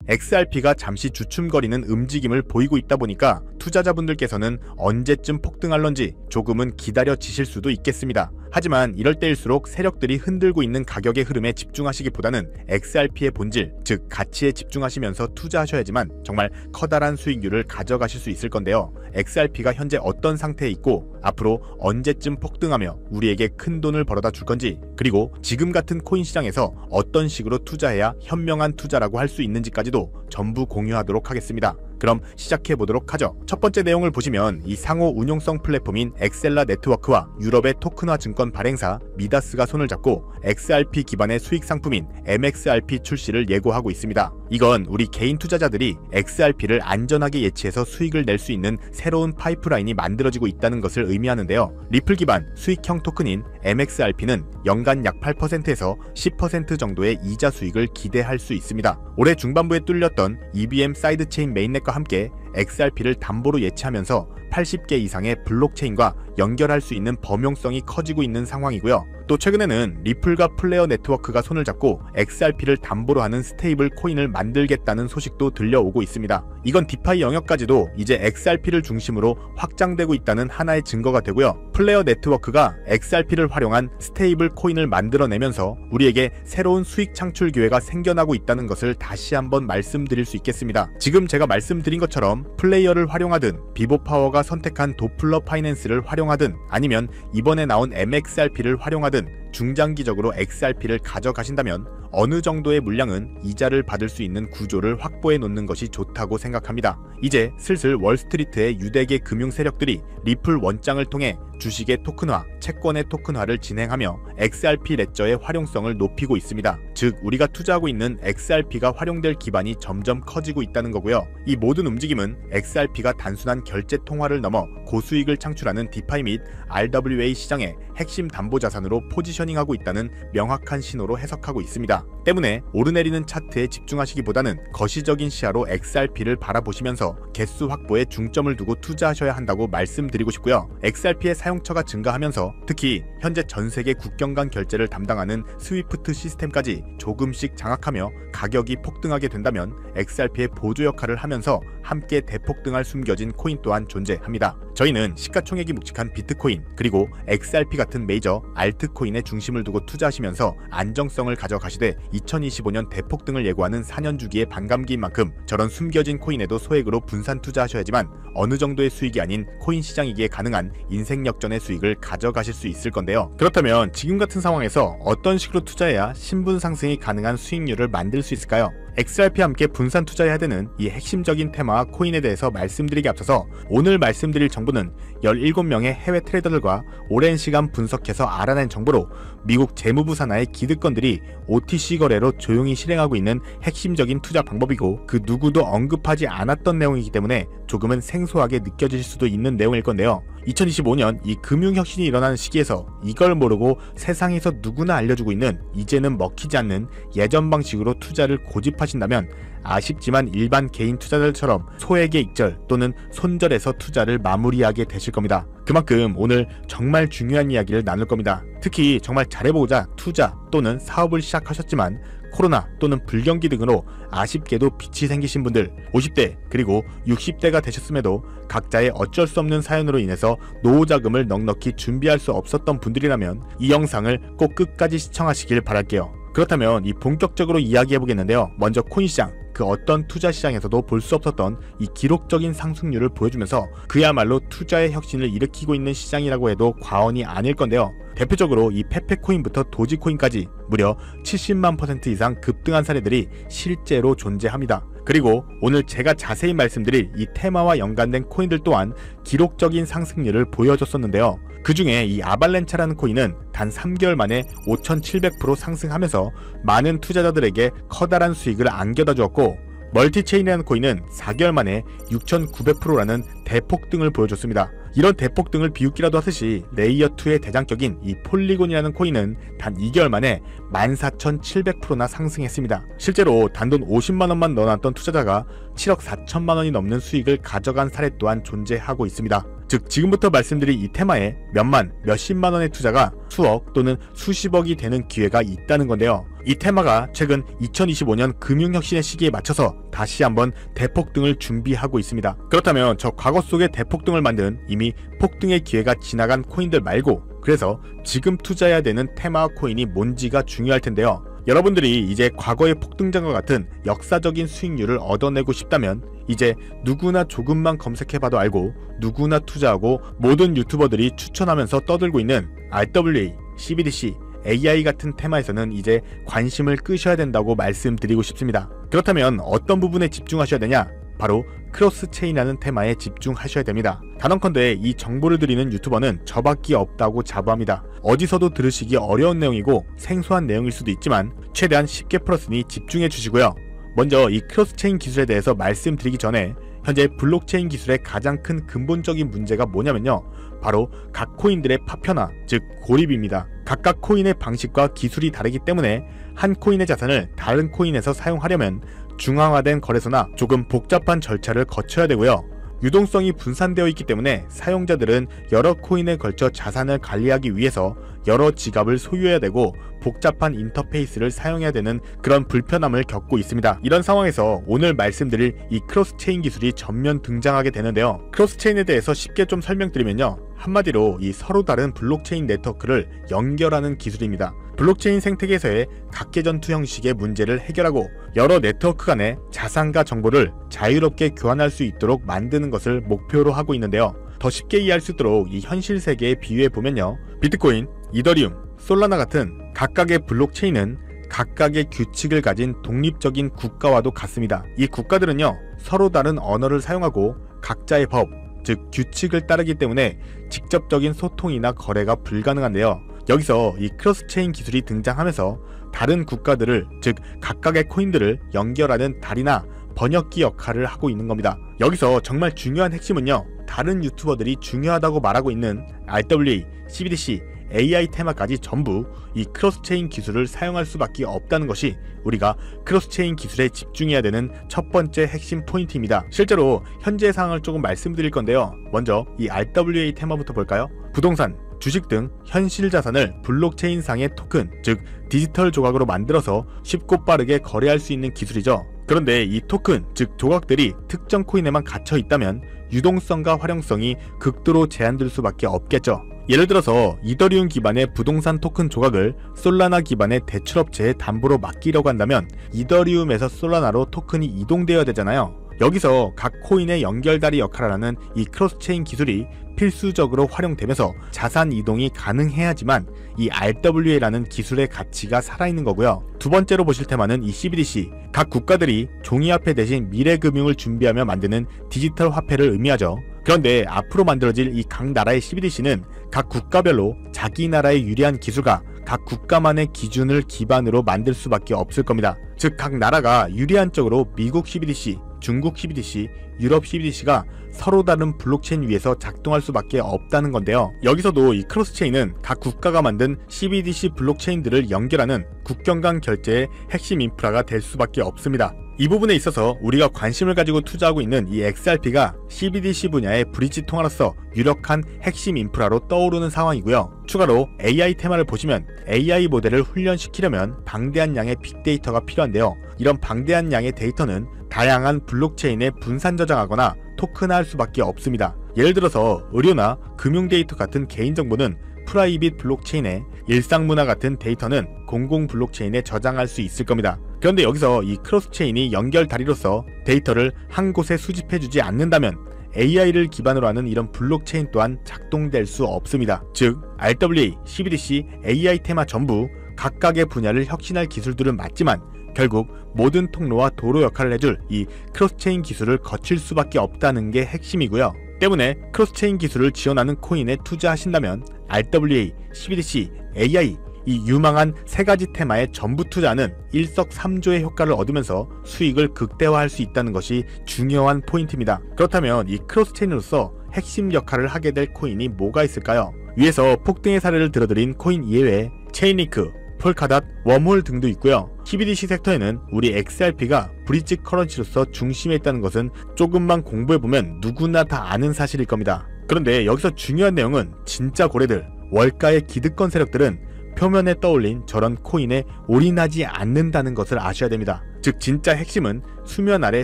XRP가 잠시 주춤거리는 움직임을 보이고 있다 보니까 투자자분들께서는 언제쯤 폭등할런지 조금은 기다려지실 수도 있겠습니다. 하지만 이럴 때일수록 세력들이 흔들고 있는 가격의 흐름에 집중하시기보다는 XRP의 본질, 즉 가치에 집중하시면서 투자하셔야지만 정말 커다란 수익률을 가져가실 수 있을 건데요. XRP가 현재 어떤 상태에 있고 앞으로 언제쯤 폭등하며 우리에게 큰 돈을 벌어다 줄 건지, 그리고 지금 같은 코인 시장에서 어떤 식으로 투자해야 현명한 투자라고 할 수 있는지까지도 전부 공유하도록 하겠습니다. 그럼 시작해보도록 하죠. 첫 번째 내용을 보시면 이 상호 운용성 플랫폼인 엑셀라 네트워크와 유럽의 토큰화 증권 발행사 미다스가 손을 잡고 XRP 기반의 수익 상품인 MXRP 출시를 예고하고 있습니다. 이건 우리 개인 투자자들이 XRP를 안전하게 예치해서 수익을 낼 수 있는 새로운 파이프라인이 만들어지고 있다는 것을 의미하는데요. 리플 기반 수익형 토큰인 MXRP는 연간 약 8%에서 10% 정도의 이자 수익을 기대할 수 있습니다. 올해 중반부에 뚫렸던 EVM 사이드체인 메인넷과 함께 XRP를 담보로 예치하면서 80개 이상의 블록체인과 연결할 수 있는 범용성이 커지고 있는 상황이고요. 또 최근에는 리플과 플레어 네트워크가 손을 잡고 XRP를 담보로 하는 스테이블 코인을 만들겠다는 소식도 들려오고 있습니다. 이건 디파이 영역까지도 이제 XRP를 중심으로 확장되고 있다는 하나의 증거가 되고요. 플레어 네트워크가 XRP를 활용한 스테이블 코인을 만들어내면서 우리에게 새로운 수익 창출 기회가 생겨나고 있다는 것을 다시 한번 말씀드릴 수 있겠습니다. 지금 제가 말씀드린 것처럼 플레이어를 활용하든 비보파워가 선택한 도플러 파이낸스를 활용하든 아니면 이번에 나온 MXRP를 활용하든 중장기적으로 XRP를 가져가신다면 어느 정도의 물량은 이자를 받을 수 있는 구조를 확보해 놓는 것이 좋다고 생각합니다. 이제 슬슬 월스트리트의 유대계 금융 세력들이 리플 원장을 통해 주식의 토큰화, 채권의 토큰화를 진행하며 XRP 레저의 활용성을 높이고 있습니다. 즉 우리가 투자하고 있는 XRP가 활용될 기반이 점점 커지고 있다는 거고요. 이 모든 움직임은 XRP가 단순한 결제 통화를 넘어 고수익을 창출하는 디파이 및 RWA 시장의 핵심 담보자산으로 포지셔닝하고 있다는 명확한 신호로 해석하고 있습니다. 때문에 오르내리는 차트에 집중하시기보다는 거시적인 시야로 XRP를 바라보시면서 개수 확보에 중점을 두고 투자하셔야 한다고 말씀드리고 싶고요. XRP의 사용처가 증가하면서 특히 현재 전세계 국경 간 결제를 담당하는 스위프트 시스템까지 조금씩 장악하며 가격이 폭등하게 된다면 XRP의 보조 역할을 하면서 함께 대폭등할 숨겨진 코인 또한 존재합니다. 저희는 시가총액이 묵직한 비트코인 그리고 XRP 같은 메이저 알트코인에 중심을 두고 투자하시면서 안정성을 가져가시되 2025년 대폭등을 예고하는 4년 주기의 반감기인 만큼 저런 숨겨진 코인에도 소액으로 분산 투자하셔야지만 어느 정도의 수익이 아닌 코인 시장이기에 가능한 인생 역전의 수익을 가져가실 수 있을 건데요. 그렇다면 지금 같은 상황에서 어떤 식으로 투자해야 신분 상승이 가능한 수익률을 만들 수 있을까요? XRP와 함께 분산 투자해야 되는 이 핵심적인 테마와 코인에 대해서 말씀드리기 앞서서 오늘 말씀드릴 정보는 17명의 해외 트레이더들과 오랜 시간 분석해서 알아낸 정보로 미국 재무부 산하의 기득권들이 OTC 거래로 조용히 실행하고 있는 핵심적인 투자 방법이고 그 누구도 언급하지 않았던 내용이기 때문에 조금은 생소하게 느껴질 수도 있는 내용일 건데요. 2025년 이 금융혁신이 일어나는 시기에서 이걸 모르고 세상에서 누구나 알려주고 있는 이제는 먹히지 않는 예전 방식으로 투자를 고집하신다면 아쉽지만 일반 개인 투자자들처럼 소액의 익절 또는 손절해서 투자를 마무리하게 되실 겁니다. 그만큼 오늘 정말 중요한 이야기를 나눌 겁니다. 특히 정말 잘해보고자 투자 또는 사업을 시작하셨지만 코로나 또는 불경기 등으로 아쉽게도 빚이 생기신 분들, 50대 그리고 60대가 되셨음에도 각자의 어쩔 수 없는 사연으로 인해서 노후자금을 넉넉히 준비할 수 없었던 분들이라면 이 영상을 꼭 끝까지 시청하시길 바랄게요. 그렇다면 이 본격적으로 이야기해보겠는데요. 먼저 코인 시장, 그 어떤 투자 시장에서도 볼 수 없었던 이 기록적인 상승률을 보여주면서 그야말로 투자의 혁신을 일으키고 있는 시장이라고 해도 과언이 아닐 건데요. 대표적으로 이 페페코인부터 도지코인까지 무려 70만 % 이상 급등한 사례들이 실제로 존재합니다. 그리고 오늘 제가 자세히 말씀드릴 이 테마와 연관된 코인들 또한 기록적인 상승률을 보여줬었는데요. 그 중에 이 아발렌차라는 코인은 단 3개월 만에 5700% 상승하면서 많은 투자자들에게 커다란 수익을 안겨다 주었고, 멀티체인이라는 코인은 4개월 만에 6900%라는 대폭등을 보여줬습니다. 이런 대폭등을 비웃기라도 하듯이 레이어2의 대장격인 이 폴리곤이라는 코인은 단 2개월 만에 14700%나 상승했습니다. 실제로 단돈 50만원만 넣어놨던 투자자가 7억 4천만원이 넘는 수익을 가져간 사례 또한 존재하고 있습니다. 즉 지금부터 말씀드린 이 테마에 몇만, 몇십만원의 투자가 수억 또는 수십억이 되는 기회가 있다는 건데요. 이 테마가 최근 2025년 금융혁신의 시기에 맞춰서 다시 한번 대폭등을 준비하고 있습니다. 그렇다면 저 과거 속의 대폭등을 만든 이미 폭등의 기회가 지나간 코인들 말고 그래서 지금 투자해야 되는 테마 코인이 뭔지가 중요할 텐데요. 여러분들이 이제 과거의 폭등장과 같은 역사적인 수익률을 얻어내고 싶다면 이제 누구나 조금만 검색해봐도 알고 누구나 투자하고 모든 유튜버들이 추천하면서 떠들고 있는 RWA, CBDC, AI 같은 테마에서는 이제 관심을 끄셔야 된다고 말씀드리고 싶습니다. 그렇다면 어떤 부분에 집중하셔야 되냐? 바로 크로스체인이라는 테마에 집중하셔야 됩니다. 단언컨대 이 정보를 드리는 유튜버는 저밖에 없다고 자부합니다. 어디서도 들으시기 어려운 내용이고 생소한 내용일 수도 있지만 최대한 쉽게 풀었으니 집중해 주시고요. 먼저 이 크로스체인 기술에 대해서 말씀드리기 전에 현재 블록체인 기술의 가장 큰 근본적인 문제가 뭐냐면요. 바로 각 코인들의 파편화, 즉 고립입니다. 각각 코인의 방식과 기술이 다르기 때문에 한 코인의 자산을 다른 코인에서 사용하려면 중앙화된 거래소나 조금 복잡한 절차를 거쳐야 되고요. 유동성이 분산되어 있기 때문에 사용자들은 여러 코인에 걸쳐 자산을 관리하기 위해서 여러 지갑을 소유해야 되고 복잡한 인터페이스를 사용해야 되는 그런 불편함을 겪고 있습니다. 이런 상황에서 오늘 말씀드릴 이 크로스체인 기술이 전면 등장하게 되는데요. 크로스체인에 대해서 쉽게 좀 설명드리면요. 한마디로 이 서로 다른 블록체인 네트워크를 연결하는 기술입니다. 블록체인 생태계에서의 각계전투 형식의 문제를 해결하고 여러 네트워크 간의 자산과 정보를 자유롭게 교환할 수 있도록 만드는 것을 목표로 하고 있는데요. 더 쉽게 이해할 수 있도록 이 현실 세계에 비유해보면요. 비트코인, 이더리움, 솔라나 같은 각각의 블록체인은 각각의 규칙을 가진 독립적인 국가와도 같습니다. 이 국가들은요, 서로 다른 언어를 사용하고 각자의 법, 즉 규칙을 따르기 때문에 직접적인 소통이나 거래가 불가능한데요. 여기서 이 크로스체인 기술이 등장하면서 다른 국가들을, 즉 각각의 코인들을 연결하는 다리나 번역기 역할을 하고 있는 겁니다. 여기서 정말 중요한 핵심은요, 다른 유튜버들이 중요하다고 말하고 있는 RWA, CBDC, AI 테마까지 전부 이 크로스체인 기술을 사용할 수밖에 없다는 것이 우리가 크로스체인 기술에 집중해야 되는 첫 번째 핵심 포인트입니다. 실제로 현재 상황을 조금 말씀드릴 건데요. 먼저 이 RWA 테마부터 볼까요? 부동산, 주식 등 현실 자산을 블록체인상의 토큰, 즉 디지털 조각으로 만들어서 쉽고 빠르게 거래할 수 있는 기술이죠. 그런데 이 토큰, 즉 조각들이 특정 코인에만 갇혀 있다면 유동성과 활용성이 극도로 제한될 수밖에 없겠죠. 예를 들어서 이더리움 기반의 부동산 토큰 조각을 솔라나 기반의 대출업체에 담보로 맡기려고 한다면 이더리움에서 솔라나로 토큰이 이동되어야 되잖아요. 여기서 각 코인의 연결다리 역할을 하는 이 크로스체인 기술이 필수적으로 활용되면서 자산 이동이 가능해야지만 이 RWA라는 기술의 가치가 살아있는 거고요. 두 번째로 보실 테마는 이 CBDC, 각 국가들이 종이화폐 대신 미래금융을 준비하며 만드는 디지털 화폐를 의미하죠. 그런데 앞으로 만들어질 이 각 나라의 CBDC는 각 국가별로 자기 나라의 유리한 기술과 각 국가만의 기준을 기반으로 만들 수밖에 없을 겁니다. 즉 각 나라가 유리한 쪽으로 미국 CBDC, 중국 CBDC, 유럽 CBDC가 서로 다른 블록체인 위에서 작동할 수밖에 없다는 건데요. 여기서도 이 크로스체인은 각 국가가 만든 CBDC 블록체인들을 연결하는 국경 간 결제의 핵심 인프라가 될 수밖에 없습니다. 이 부분에 있어서 우리가 관심을 가지고 투자하고 있는 이 XRP가 CBDC 분야의 브릿지 통화로서 유력한 핵심 인프라로 떠오르는 상황이고요. 추가로 AI 테마를 보시면 AI 모델을 훈련시키려면 방대한 양의 빅데이터가 필요한데요. 이런 방대한 양의 데이터는 다양한 블록체인에 분산 저장하거나 토큰화할 수밖에 없습니다. 예를 들어서 의료나 금융 데이터 같은 개인정보는 프라이빗 블록체인에, 일상문화 같은 데이터는 공공 블록체인에 저장할 수 있을 겁니다. 그런데 여기서 이 크로스체인이 연결 다리로서 데이터를 한 곳에 수집해주지 않는다면 AI를 기반으로 하는 이런 블록체인 또한 작동될 수 없습니다. 즉 RWA, CBDC, AI 테마 전부 각각의 분야를 혁신할 기술들은 맞지만 결국 모든 통로와 도로 역할을 해줄 이 크로스체인 기술을 거칠 수밖에 없다는 게 핵심이고요. 때문에 크로스체인 기술을 지원하는 코인에 투자하신다면 RWA, CBDC, AI 이 유망한 세 가지 테마에 전부 투자하는 일석삼조의 효과를 얻으면서 수익을 극대화할 수 있다는 것이 중요한 포인트입니다. 그렇다면 이 크로스체인으로서 핵심 역할을 하게 될 코인이 뭐가 있을까요? 위에서 폭등의 사례를 들어드린 코인 이외에 체인리크, 폴카닷, 웜홀 등도 있고요. CBDC 섹터에는 우리 XRP가 브릿지 커런시로서 중심에 있다는 것은 조금만 공부해보면 누구나 다 아는 사실일 겁니다. 그런데 여기서 중요한 내용은 진짜 고래들, 월가의 기득권 세력들은 표면에 떠올린 저런 코인에 올인하지 않는다는 것을 아셔야 됩니다. 즉 진짜 핵심은 수면 아래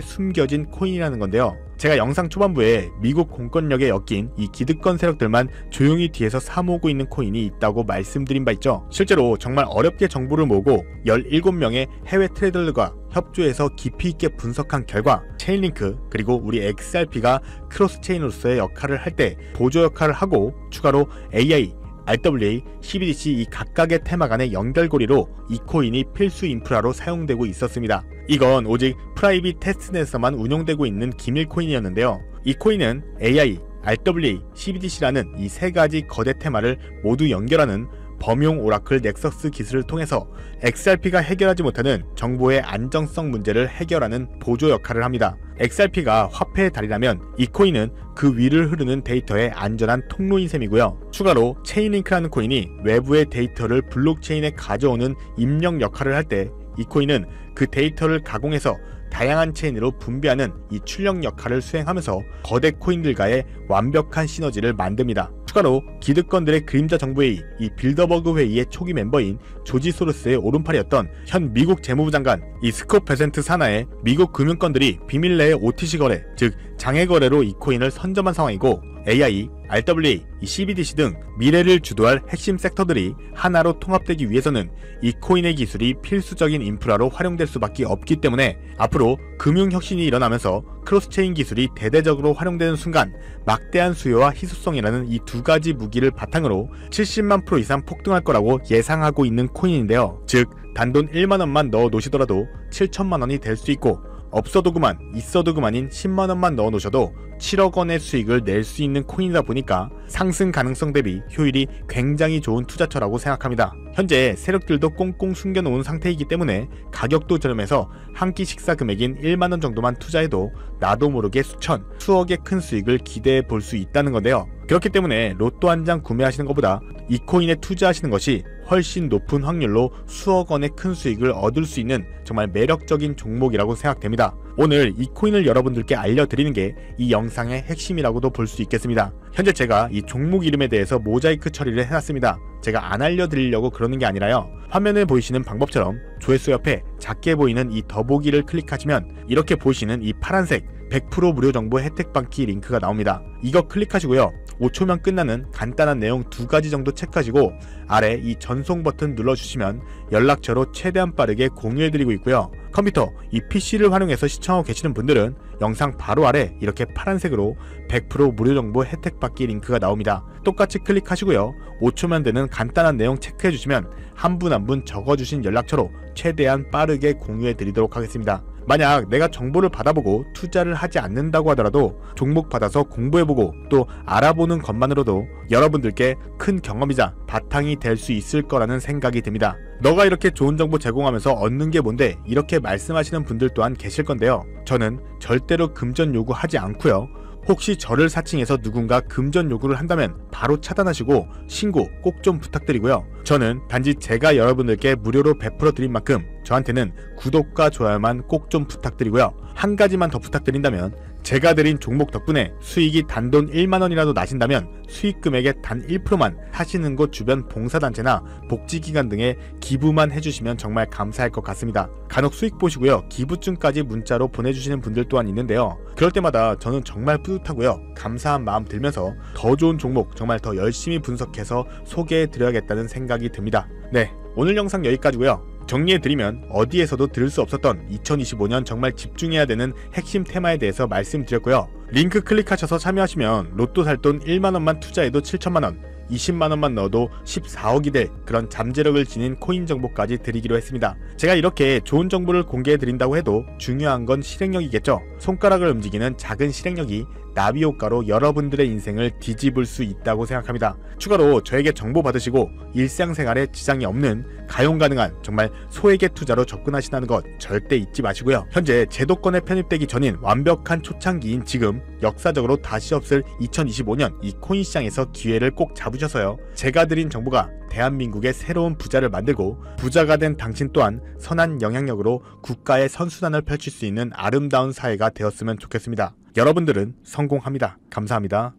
숨겨진 코인이라는 건데요. 제가 영상 초반부에 미국 공권력에 엮인 이 기득권 세력들만 조용히 뒤에서 사모으고 있는 코인이 있다고 말씀드린 바 있죠. 실제로 정말 어렵게 정보를 모으고 17명의 해외 트레이더들과 협조해서 깊이 있게 분석한 결과 체인링크 그리고 우리 XRP가 크로스 체인으로서의 역할을 할 때 보조 역할을 하고 추가로 AI, RWA, CBDC 이 각각의 테마 간의 연결고리로 이 코인이 필수 인프라로 사용되고 있었습니다. 이건 오직 프라이빗 테스트넷에서만 운용되고 있는 기밀 코인이었는데요. 이 코인은 AI, RWA, CBDC라는 이 세 가지 거대 테마를 모두 연결하는 범용 오라클 넥서스 기술을 통해서 XRP가 해결하지 못하는 정보의 안정성 문제를 해결하는 보조 역할을 합니다. XRP가 화폐의 달이라면 이 코인은 그 위를 흐르는 데이터의 안전한 통로인 셈이고요. 추가로 체인링크라는 코인이 외부의 데이터를 블록체인에 가져오는 입력 역할을 할 때 이 코인은 그 데이터를 가공해서 다양한 체인으로 분배하는 이 출력 역할을 수행하면서 거대 코인들과의 완벽한 시너지를 만듭니다. 추가로 기득권들의 그림자 정부회의, 이 빌더버그 회의의 초기 멤버인 조지 소로스의 오른팔이었던 현 미국 재무부 장관 이 스콧 베센트 산하의 미국 금융권들이 비밀 내의 OTC 거래, 즉 장외 거래로 이 코인을 선점한 상황이고 AI, RWA, CBDC 등 미래를 주도할 핵심 섹터들이 하나로 통합되기 위해서는 이 코인의 기술이 필수적인 인프라로 활용될 수밖에 없기 때문에 앞으로 금융혁신이 일어나면서 크로스체인 기술이 대대적으로 활용되는 순간 막대한 수요와 희소성이라는 이 두 가지 무기를 바탕으로 70만 % 이상 폭등할 거라고 예상하고 있는 코인인데요. 즉 단돈 1만원만 넣어 놓으시더라도 7천만원이 될 수 있고 없어도 그만 있어도 그만인 10만원만 넣어 놓으셔도 7억원의 수익을 낼 수 있는 코인이다 보니까 상승 가능성 대비 효율이 굉장히 좋은 투자처라고 생각합니다. 현재 세력들도 꽁꽁 숨겨놓은 상태이기 때문에 가격도 저렴해서 한 끼 식사 금액인 1만원 정도만 투자해도 나도 모르게 수천, 수억의 큰 수익을 기대해 볼 수 있다는 건데요. 그렇기 때문에 로또 한 장 구매하시는 것보다 이 코인에 투자하시는 것이 훨씬 높은 확률로 수억 원의 큰 수익을 얻을 수 있는 정말 매력적인 종목이라고 생각됩니다. 오늘 이 코인을 여러분들께 알려드리는 게 이 영상의 핵심이라고도 볼 수 있겠습니다. 현재 제가 이 종목 이름에 대해서 모자이크 처리를 해놨습니다. 제가 안 알려드리려고 그러는 게 아니라요. 화면에 보이시는 방법처럼 조회수 옆에 작게 보이는 이 더보기를 클릭하시면 이렇게 보시는 이 파란색 100% 무료 정보 혜택 받기 링크가 나옵니다. 이거 클릭하시고요. 5초면 끝나는 간단한 내용 2가지 정도 체크하시고 아래 이 전송 버튼 눌러주시면 연락처로 최대한 빠르게 공유해드리고 있고요. 컴퓨터, 이 PC를 활용해서 시청하고 계시는 분들은 영상 바로 아래 이렇게 파란색으로 100% 무료 정보 혜택 받기 링크가 나옵니다. 똑같이 클릭하시고요. 5초면 되는 간단한 내용 체크해주시면 한 분 한 분 적어주신 연락처로 최대한 빠르게 공유해드리도록 하겠습니다. 만약 내가 정보를 받아보고 투자를 하지 않는다고 하더라도 종목 받아서 공부해보고 또 알아보는 것만으로도 여러분들께 큰 경험이자 바탕이 될 수 있을 거라는 생각이 듭니다. 너가 이렇게 좋은 정보 제공하면서 얻는 게 뭔데 이렇게 말씀하시는 분들 또한 계실 건데요. 저는 절대로 금전 요구하지 않고요. 혹시 저를 사칭해서 누군가 금전 요구를 한다면 바로 차단하시고 신고 꼭 좀 부탁드리고요. 저는 단지 제가 여러분들께 무료로 베풀어 드린 만큼 저한테는 구독과 좋아요만 꼭 좀 부탁드리고요. 한 가지만 더 부탁드린다면 제가 드린 종목 덕분에 수익이 단돈 1만원이라도 나신다면 수익 금액의 단 1%만 하시는 곳 주변 봉사단체나 복지기관 등에 기부만 해주시면 정말 감사할 것 같습니다. 간혹 수익 보시고요. 기부증까지 문자로 보내주시는 분들 또한 있는데요. 그럴 때마다 저는 정말 뿌듯하고요. 감사한 마음 들면서 더 좋은 종목 정말 더 열심히 분석해서 소개해드려야겠다는 생각이 듭니다. 네, 오늘 영상 여기까지고요. 정리해드리면 어디에서도 들을 수 없었던 2025년 정말 집중해야 되는 핵심 테마에 대해서 말씀드렸고요. 링크 클릭하셔서 참여하시면 로또 살 돈 1만원만 투자해도 7천만원, 20만원만 넣어도 14억이 될 그런 잠재력을 지닌 코인 정보까지 드리기로 했습니다. 제가 이렇게 좋은 정보를 공개해드린다고 해도 중요한 건 실행력이겠죠. 손가락을 움직이는 작은 실행력이 나비 효과로 여러분들의 인생을 뒤집을 수 있다고 생각합니다. 추가로 저에게 정보 받으시고 일상생활에 지장이 없는 가용 가능한 정말 소액의 투자로 접근하신다는 것 절대 잊지 마시고요. 현재 제도권에 편입되기 전인 완벽한 초창기인 지금 역사적으로 다시 없을 2025년 이 코인 시장에서 기회를 꼭 잡으셔서요. 제가 드린 정보가 대한민국의 새로운 부자를 만들고 부자가 된 당신 또한 선한 영향력으로 국가의 선순환을 펼칠 수 있는 아름다운 사회가 되었으면 좋겠습니다. 여러분들은 성공합니다. 감사합니다.